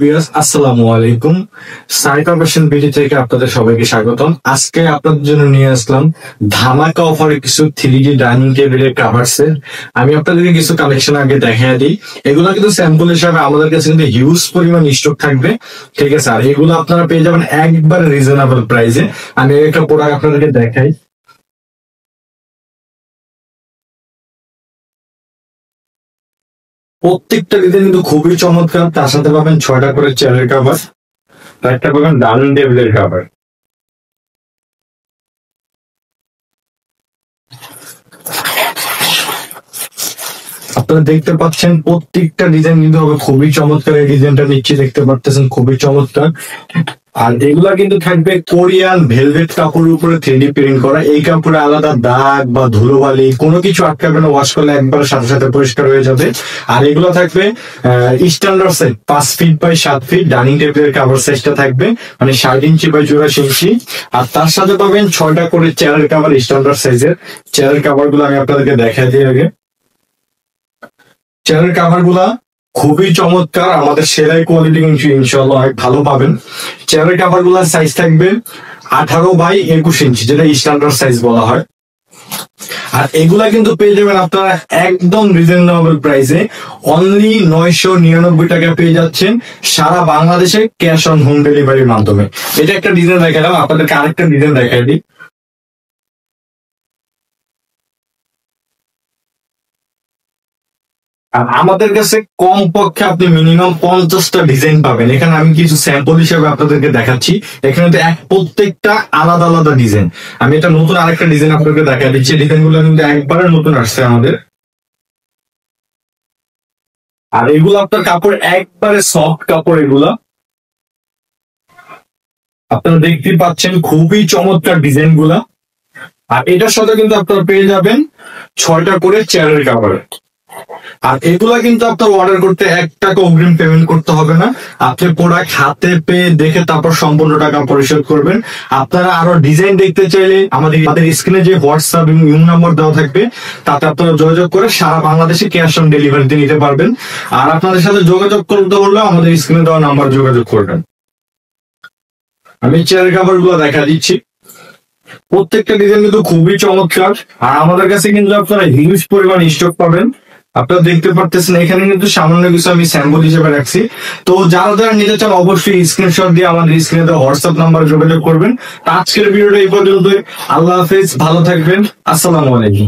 Viewers, আসসালামু আলাইকুম। Saika fashion BD থেকে আপনাদের সবাইকে স্বাগতম। আজকে আপনাদের জন্য নিয়ে আসলাম ধামাকা অফারে কিছু 3D ডাইনিং টেবিলের কাভার সেট। আমি আপনাদেরকে কিছু কালেকশন আগে দেখাই দিই। এগুলো কিন্তু স্যাম্পল হিসাবে আমাদের কাছে কিন্তু হিউজ পরিমাণ স্টক থাকবে, ঠিক আছে? আর এগুলো আপনারা পেয়ে যাবেন একবার রিজনেবল প্রাইসে। আমি একটা প্রোডাক্ট আপনাদেরকে দেখাই। প্রত্যেকটা ডিজাইন কিন্তু খুবই চমৎকার। তার সাথে পাবেন 6টা করে চেয়ারের কাভার, আর একটা পাবেন ডাইনিং টেবিলের কাভার। আপনারা দেখতে পাচ্ছেন প্রত্যেকটা ডিজাইন কিন্তু হবে খুবই চমৎকার। এই ডিজাইনটা নিচে দেখতে পাচ্ছেন খুবই চমৎকার। আর এগুলা কিন্তু থাকবে কোরিয়ান ভেলভেট কাপড়ের উপরে 3D প্রিন্ট করা। এই কাপড়ে আলাদা দাগ বা ধুলোবালি কোনো কিছু আটকাবে না, ওয়াশ করলে একবার সাথে সাথে পরিষ্কার হয়ে যাবে। আর এগুলো থাকবে standard size 5 feet by 7 feet. Dining টেবিলের কাভার সাইজটা থাকবে মানে 60 ইঞ্চি বাই 84 ইঞ্চি। আর তার সাথে পাবেন 6টা করে চেয়ারের কাভার, স্ট্যান্ডার্ড সাইজের চেয়ারের কাভার গুলো আমি আপনাদেরকে দেখাই দিই আগে। চেয়ারের কাভার গুলা খুবই চমৎকার, আমাদের সেলাই কোয়ালিটি ইনশাআল্লাহ অনেক ভালো পাবেন। চেয়ারের কাভার গুলার সাইজ থাকবে 18 বাই 21 ইঞ্চি, যেটা স্ট্যান্ডার্ড সাইজ বলা হয়। আর এগুলা কিন্তু পেয়ে যাবেন আপনারা একদম রিজনেবল প্রাইসে, অনলি 999 টাকা পেয়ে যাচ্ছেন সারা বাংলাদেশে ক্যাশ অন হোম ডেলিভারির মাধ্যমে। এটা একটা ডিজাইন দেখালাম, আপনাদেরকে আরেকটা ডিজাইন দেখাই দিই। আর আমাদের কাছে কমপক্ষে আপনি মিনিমাম 50টা ডিজাইন পাবেন। এখানে আমি কিছু স্যাম্পল হিসেবে আপনাদেরকে দেখাচ্ছি। এখানে তো প্রত্যেকটা আলাদা আলাদা ডিজাইন। আমি এটা নতুন আরেকটা ডিজাইন আপনাদেরকে দেখা দিচ্ছি। ডিজাইন গুলো কিন্তু একবারে নতুন আসছে আমাদের। আর এগুলো আপনার কাপড় একবারে সফট কাপড়। এগুলা আপনারা দেখতে পাচ্ছেন খুবই চমৎকার ডিজাইন গুলা। আর এটার সাথে কিন্তু আপনারা পেয়ে যাবেন 6টা করে চেয়ারের কাভার। আর এগুলা কিন্তু আপনার অর্ডার করতে 1 টাকা অগ্রিম পেমেন্ট করতে হবে না। আপনি প্রোডাক্ট হাতে পেয়ে দেখে তারপর সম্পূর্ণ টাকা পরিশোধ করবেন। আপনারা আরো ডিজাইন দেখতে চাইলে আমাদের স্ক্রিনে যে হোয়াটসঅ্যাপ এবং ইমো নাম্বার দেওয়া থাকবে তাতে আপনারা যোগাযোগ করে সারা বাংলাদেশে ক্যাশ অন ডেলিভারিতে নিতে পারবেন। আর আপনাদের সাথে যোগাযোগ করতে হলে আমাদের স্ক্রিনে দেওয়া নাম্বার যোগাযোগ করবেন। আমি চেয়ারের কাভার গুলো দেখা দিচ্ছি। প্রত্যেকটা ডিজাইন কিন্তু খুবই চমৎকার। আর আমাদের কাছে কিন্তু আপনারা হিউজ পরিমাণ স্টক পাবেন। আপনারা দেখতে পারতেছেন এখানে কিন্তু সামান্য কিছু আমি স্যাম্পল হিসেবে রাখছি। তো যারা যারা নিতে চান অবশ্যই স্ক্রিনশট দিয়ে আমাদের স্ক্রিনে দেওয়া হোয়াটসঅ্যাপ নাম্বার যোগাযোগ করবেন। আজকের ভিডিওটা এই পর্যন্তই। আল্লাহ হাফেজ, ভালো থাকবেন, আসসালামু আলাইকুম।